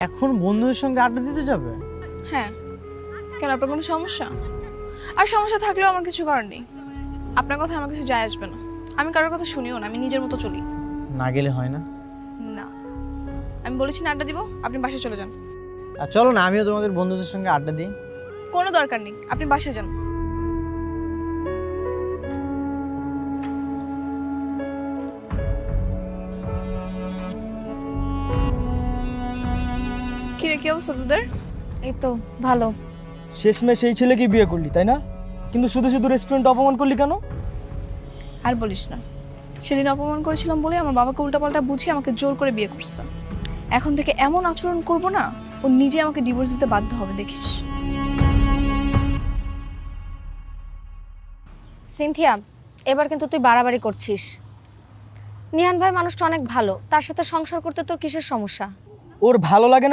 এখন বন্ধুদের সঙ্গে আড্ডা দিতে যাবে? হ্যাঁ, কেন আপনার কোনো সমস্যা? আর সমস্যা থাকলেও আমার কিছু করার নেই। আপনার কথা আমার কিছু যায় আসবে না। আমি কারোর কথা শুনিও না, আমি নিজের মতো চলি। না গেলে হয় না? না, আমি বলেছি না আড্ডা দিব, আপনি বাসায় চলে যান। আর চলো না, আমিও তোমাদের বন্ধুদের সঙ্গে আড্ডা দিই। কোনো দরকার নেই, আপনি বাসায় যান। কিরে, কি অবস্থা তোদের? এই তো ভালো। শেষমেশ সেই ছেলেকে বিয়ে করলি তাই না? কিন্তু শুধু শুধু রেস্টুরেন্ট অপমান করলি কেন? আর বলিস না, সেদিন অপমান করেছিলাম বলে আমার বাবাকে উল্টাপাল্টা বুঝিয়ে আমাকে জোর করে বিয়ে করছে। এখন থেকে এমন আচরণ করব না, ও নিজে আমাকে ডিভোর্স দিতে বাধ্য হবে, দেখিস। সিনথিয়া, এবার কিন্তু তুই বাড়াবাড়ি করছিস। নিহান ভাই মানুষটা অনেক ভালো, তার সাথে সংসার করতে তোর কিসের সমস্যা? ওর ভালো লাগে না